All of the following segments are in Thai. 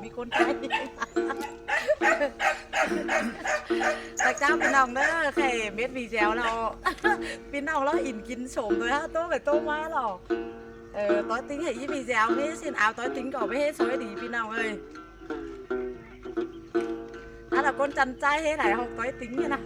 มีคนไทยแต่เจ้าพี่น้องเด้อแค่เม็ดมีแจวเราพี่น้องเราอินกินสมเลยฮะโต้ไปโต้มาหรอกtối tính hệ vì dẻo thế xin áo tối tính cỏ với hết số đi phi nào ơi là con chăn trai hết này học tối tính như nào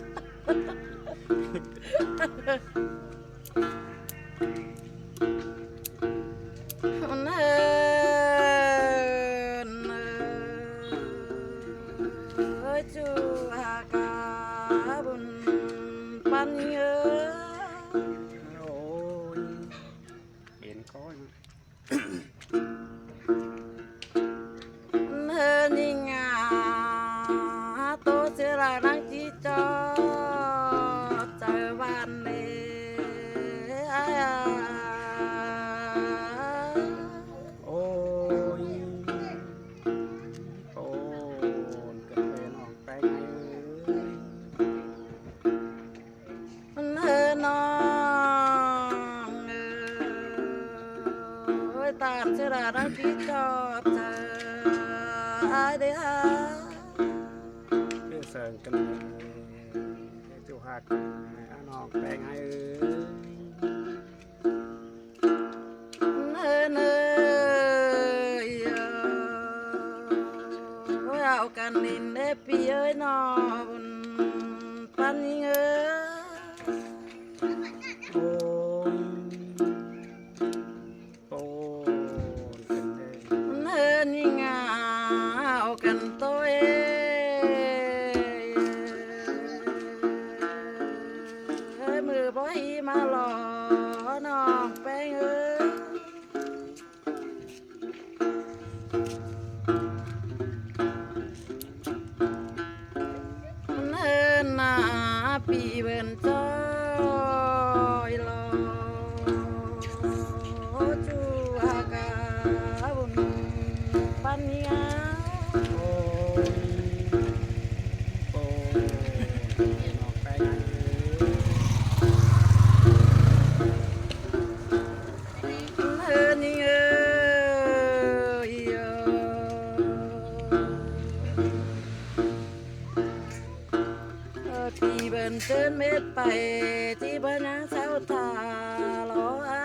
ơi chú hà cả bùn pan nhớ ôi hiện có nhìn tôi sẽ là đang chỉ cho trời ban này ôi ôn cà phê non tay ơi tàn sẽ là đang chỉ cho trời ai đấy hả cái sờn kinh cái tiêu hạt non tay ngay ơi cần nhìn để pi ơi nó pan ơi nhìn ngào cần tôi mưa bói mà lò nó bé ơi pi bên trôi lo chú hà cả bùn pan nhá non tay ngay nhìn ơi pi bên trên mét bayที่บ้านนางสาวทาล้ออา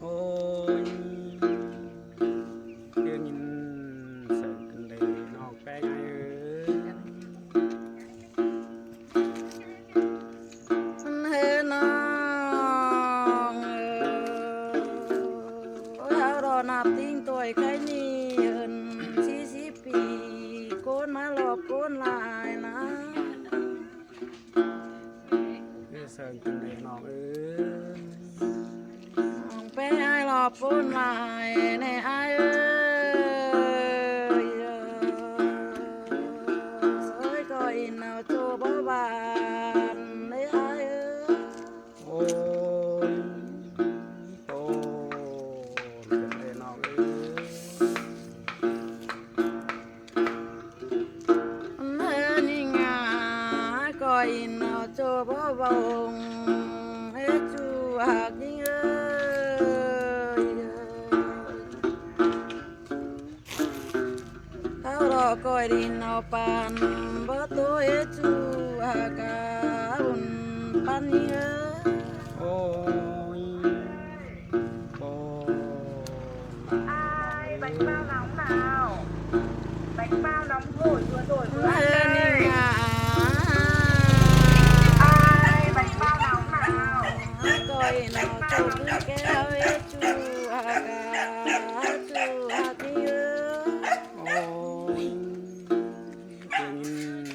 ôi kia nhìn sờn kinh đi non tay ngayน้องเอารอนับทิ้งตัวใครนี่40 ปีโกนมาหลอกโกนลายนะ cái sờn kinh đi non ơi ไปไอ้หลอกโกนลายในไอ้เอ้ยก็อินเอาโจบ่บานในไอ้ôi kinh đi non ơi นี่งาก็อินเอาโจบ่บงเฮ็ดจูหักยิ่งเขารอคอยดินเอาปานบ่ตัวเฮ็ดจูหักกะบุญปันยิ่งôi Ai bánh bao nóng nào? Bánh bao nóng hổi vừa rồi vừa ăn นี่ đây. งา Ai bánh bao nóng nào? ก็อินเอาโจคือแก้วเฮ็ดจูหักกะจูหักยิ่ง ôi kia nhìn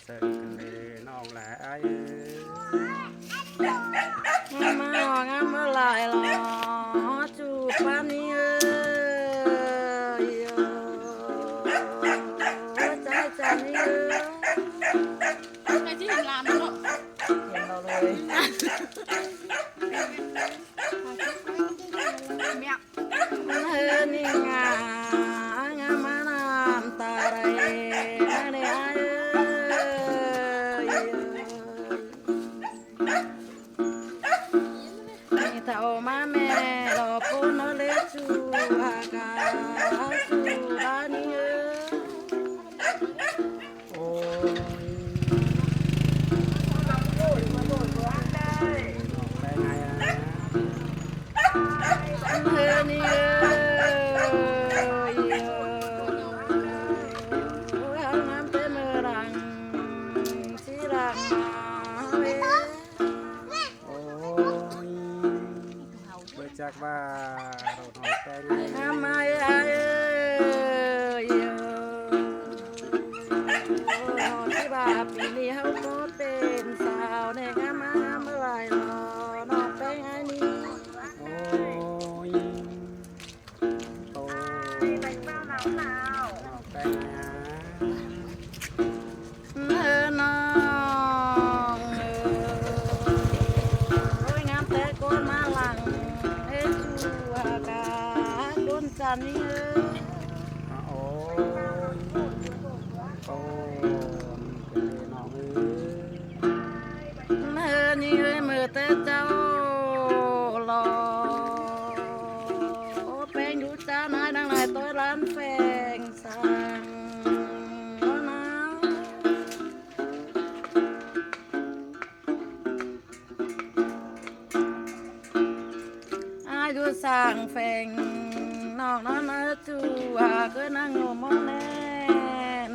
sờn kinh đi non là ai ngắm ngắm lại lò chụp pan đi ơi trái trái đi cái gì làm nó ห็นเราเลย mẹ นี่งางามาน้ำตาไหลในไอ้นี่ เท่ามาแม่รอปูนเลจูหากาจูบ้านนี้ โอ้ย ลำโพงมาโดดร้านได้ น้องแป้งไงอ่ะ เมื่อนี้น้ำเต็มรังที่รังเว โอ้ยเบิดจากว่าเราน้องแป้งไง ทำไมไอ้ที่บาปีนี้เขาก็เป็นสาวในงามงามเมื่อไรรอน้องไปไงนี่ โอ้ยโต แบงค์เป้าหนาวหนาว น้องแป้งไงอ่ะ น้องโอ้ยงามแต่ก้นมาหลังเอ้ชูหากาก้นจันนี่ โอ้ยโตเป็นน้องเอ้ย เมื่อนี้มือแต่เจ้าหล่อแป้งอยู่จ้านายดังนายตัวร้านแฟงสั่งนะ อายุสร้างแฝงนอกนั้นนะจูหาก็นั่งโงมองแน่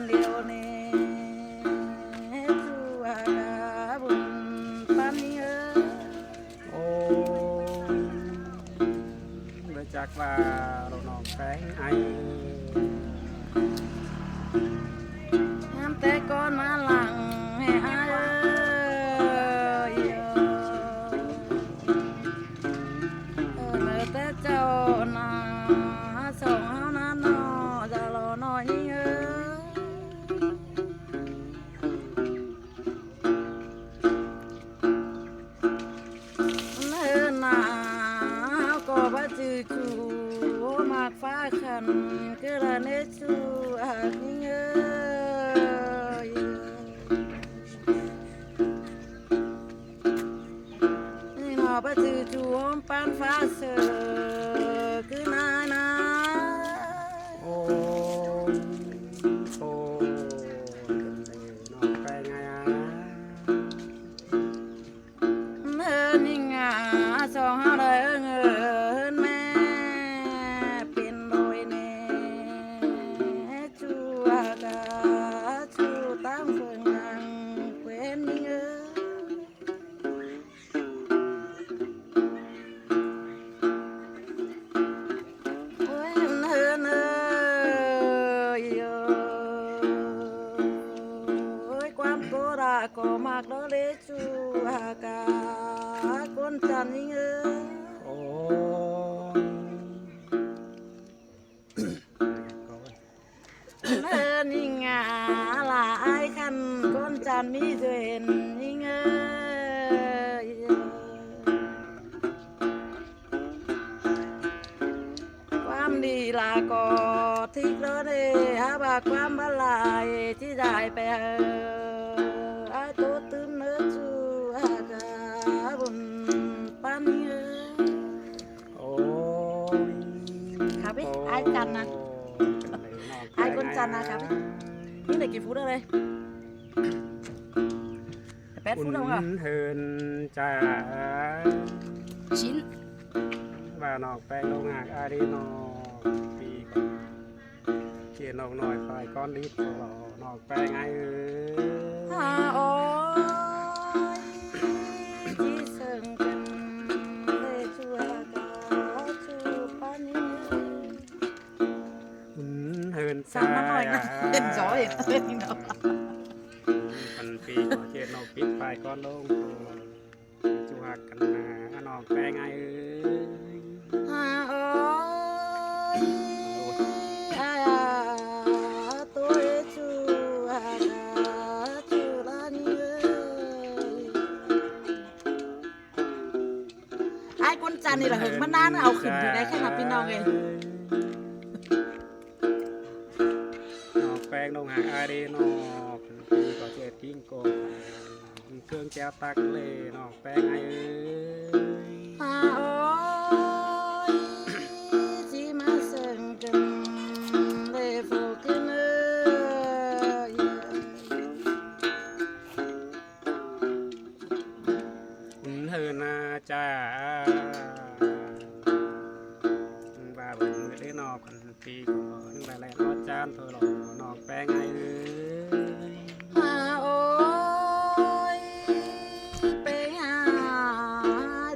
เดียวนี่จูหากาบุญปันนี้ โอ้ยเบิดจากว่าเราน้องแป้งไง น้ำแต่ก่อนมาหลังให้อายเมื่อแต่เจ้านาส่งเฮานั้นนอจะรอหน่อยนี่เมื่อหนาวก็บ่จือจูมากฟ้าขันก็ละเนจูหากนี่นี่หนอบ่จือจูมปานฟ้าเสือคือนานา โอ้ยโตเป็นน้องแป้งไงอ่ะ เมื่อนี่งาสองเฮาได้เงินแม่เป็นโดยแน่จูอากาจูตั้งเฟืองนังเว้นนี่โอ้ยเนินโอ้ยความโกราก็มากแล้วเลจูอากาคนจันนี่ โอ้ย เมื่อนี่งาลาอายคันคนจันมีเดนนี่เงยความดีลาก็ทิกแล้วเด้หาบาความบลายที่ได้ไปอายตัวตื่นเนื้อจูอากาบุญปันเงย โอ้ย ครับพี่ไอ้จันนะ ไอ้คนจันทร์นะครับ นี่เหลือกี่ฟุตแล้วเลย8 ฟุตแล้วอ่ะ เฮินจ้า ชิ้น ว่านอกแป้งลงหากอาดีนอกปีก่อนเขียนนอกหน่อยฝ่ายก้อนลิตรหล่อนอกแป้งไงเอ้ย โอ้ยที่เสิงกันเลยชัวกาชูปานี้ เฮิน สั่งมาหน่อยนะเล่นจอยเล่นเนาะ พันปีขอเขียนนอกปิดฝ่ายก้อนลงจูหักกันนะนอกแป้งไงเอ้ย โอ้ยตัวชูชูลานี้ไอ้คนจันนี่แหละหึงมันนานเอาขึ้นอยู่ได้แค่นับพี่น้องเอง นอกแป้งลงหากอาดีนอกปีขอเขียนกิ้งโกเครื่องแก้วตักเลยนอกแป้งไงเอ้ย โอ้ ว่าเบิ่งมือได้นอกกันปีก่อนหลายๆรอจานเพื่อหลอกนอกแป้งไงเอ้ย หาโอ้ยไปหา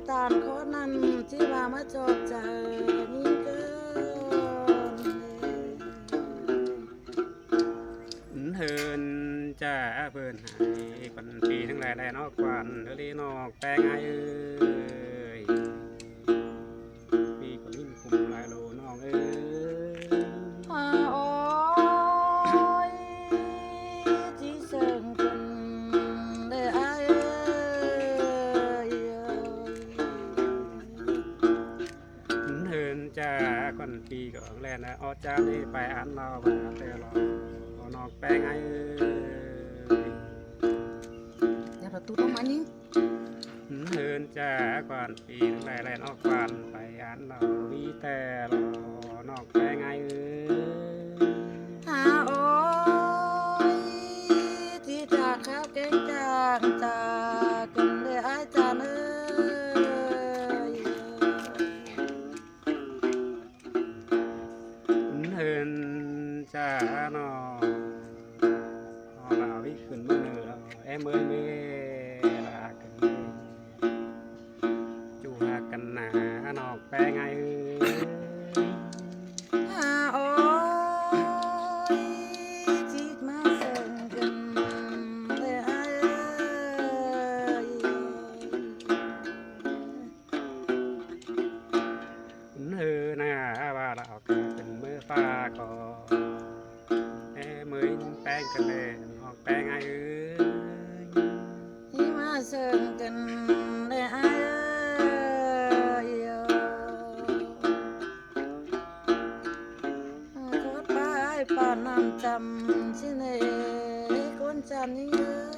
ตานคนนั้นที่ว่ามาจบเจอยิ่งเกิน เฮินจ้าเพิ่นให้คนปีทั้งหลายได้นอกกวันเฮลีนอกแป้งไงเอ้ยปีก็ลิ้นคุมหลายโลน้องเอ้ย หาโอ้ยจีเสิงกันเลยอ้ายเอ้ย เฮินจ้าคนปีก็แล่นนะออจ้าได้ไปอ่านเราว่าแต่เรานอกแป้งไงเอ้ย เดี๋ยวเราตู้ต้องมานี่ เฮินจ้าก่อนปีทั้งหลายแล่นออกกวันไปอ่านเราวีแต่เรานอกแป้งไงเอ้ย หาโอ้ยที่จากข้าวแกงจางจากกันเลยอ้ายจานเอ้ย เฮินจ้าน้องเราวิขึ้นมือเราแอมเอ้ยเมลากันเมจูหากันหนานอกแป้งไงเอ้ย หาโอ้ยที่มาเสิงกันเลยอ้ายเอ้ย เฮินนะว่าเราเกิดเป็นมือฟ้าก่อนแอมเอ้ยแป้งกันเลยนอกแป้งไงเอ้ย ที่มาเสิงกันเลยอ้ายเอ้ยโคตรป้ายป่านน้ำจำสิเน่คนจำยิ่งเอ้ย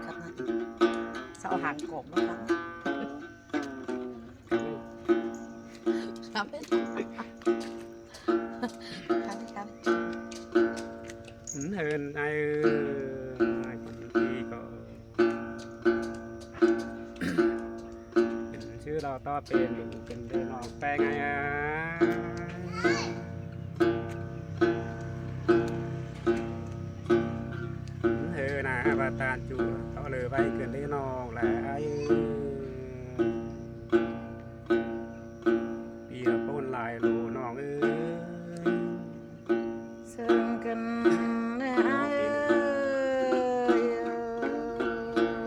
ครับนะเสาหางกบนะครับครับครับ เฮินไอเอ้ยคนที่ก็เป็นชื่อเราต่อเป็นอยู่เป็นเดินออกแป้งไงอ่ะเฮินนะบาตานจูเขาเลยไว้เกินได้นอกแหละไอ้ปีละป้นลายโลน้องเอ้ย เสิงกันแน่อ้ายเ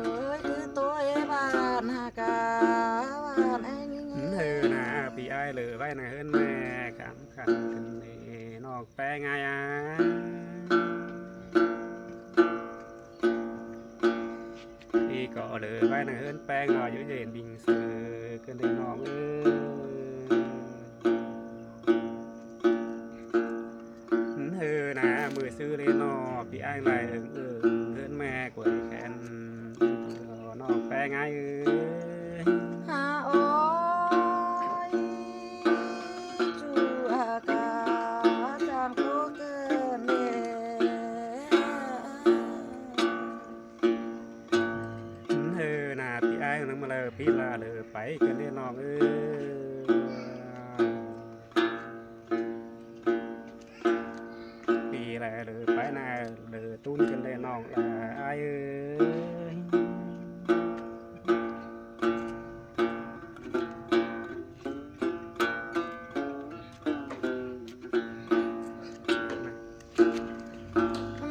อ้ยคือตัวเอ้บ้านหากาบ้านไอ้นี่ เฮินนะปีไอ้เลยไว้นะเฮินแม่ขันขันกันเนนอกแป้งไงอ่ะปีก็เลยไว้นะเฮินแป้งรออยู่เย็นบิงเสือกันได้น้องเอ้ย เฮอนะมือซื้อเลยนอพี่อ้างไรเฮินแม่กวยแขนนอกแป้งไงเอ้ย หาโอ้ยจูอากาจางโคเกินเน่ เฮอนะพี่อ้างนึงมาเลยพี่ลาเลยไปกันได้น้องเอ้ยปีแลเลยไปนาเลยตุ้นกันได้น้องละไอ้เอ้ย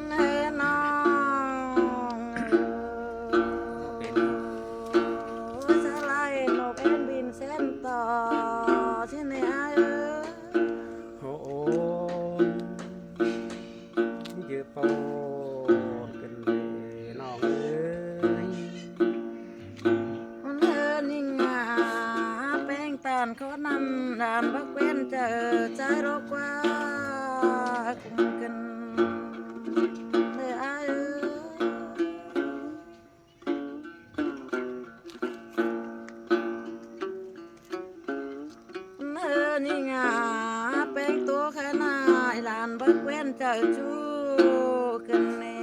แน่นอนสลายนกเอ็นบินเส้นต่อที่ไหนอ้ายเอ้ย โอ้โอ้เยอะโปนกันเลยน้องเอ้ย มันเดินนิ่งหาแป้งตานเขานำด่านบักเว้นเจอใจรกว่าคุมกันเลยอ้ายเอ้ยเดินนิ่งหาแป้งตัวขนาดหลานบักเว้นเจอจูกันแน่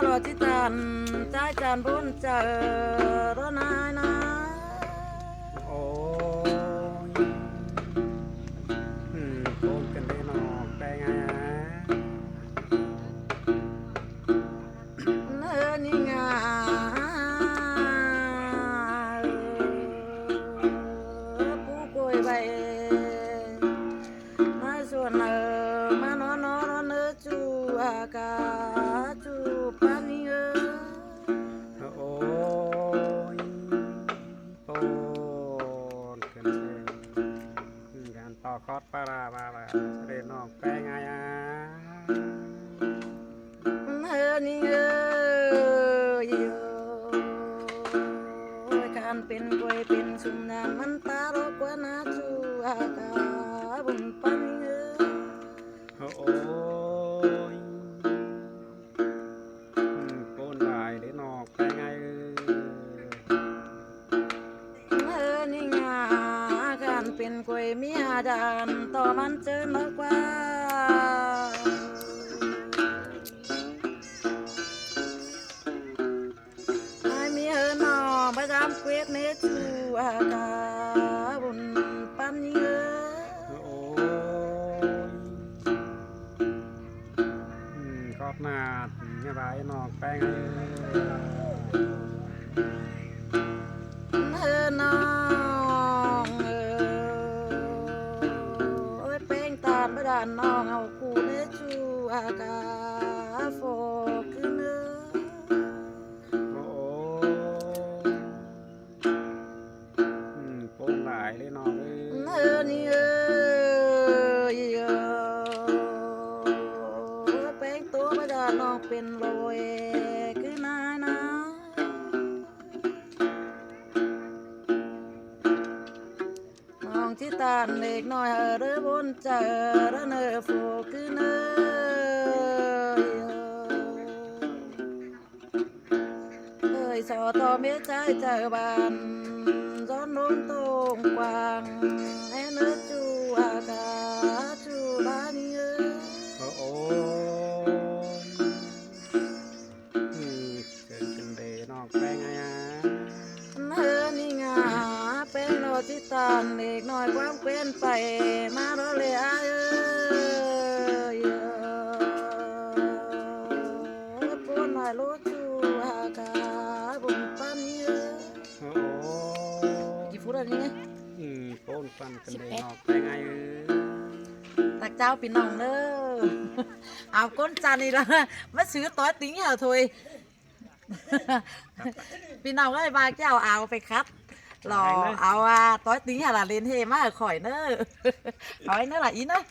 รอที่ตันใจจานบนเจอรอนายนะ โอ้ยโกนกันได้นอกแปลงไงฮะ เนื้อนี่งาผู้ป่วยไปมาส่วนมานอนเนื้อจูอากาจูปานีโอ้ยโปนกันเลยการต่อคอดปลามาละเรียนนอกแปลงไงฮะ เนื้อนี่การเป็นกวยเป็นสุนานมันตาโรกว่านาจูอากาบุญปานี โอ้ยโกนลายได้นอกไปไงนี่งาการเป็นกวยมีอาดานต่อมันเจอนักว่าไม่มีนอประจำเควสเนจูอากาบุญปันเยอ โอ้ยกอดนาดเนี่ยไรนอกไปไงน้องเป็นตาประดานน้องเอาคูเนจูอากาโฟขึ้น โอ้โกนลายได้นอกนี่แป้งตัวประดาน้องเป็นโรยคือนายนะน้องที่ตาเล็กน้อยเรือบนเจอระเนอโฟคือเนยสอต่อเมียใจเจอบานย้อนนุ่มตรงกวางแอนเนอจูอากาจูบานี โอ้เกิดเป็นเดนอกไปไงฮะ นี่งาเป็นโนจิตานเด็กน้อยความเป็นไปมาโรเลยอาปูนน้อยรู้จูอากาบุญปันเยอะ โอ้ กี่ฟุตอะไรเนี่ย โกนฟันกันเดนอกไปไงตักเจ้าปีน้องเด้อเอาก้นจานนี่ละมาซื้อต้อยติ้งเหรอทุยพี่น้องก็ไอ้บาเจ้าเอาไปคัดรอเอาต้อยติ้งเหรอเล่นเฮมาข่อยเนอะข่อยเนอะล่ะอีเนอะ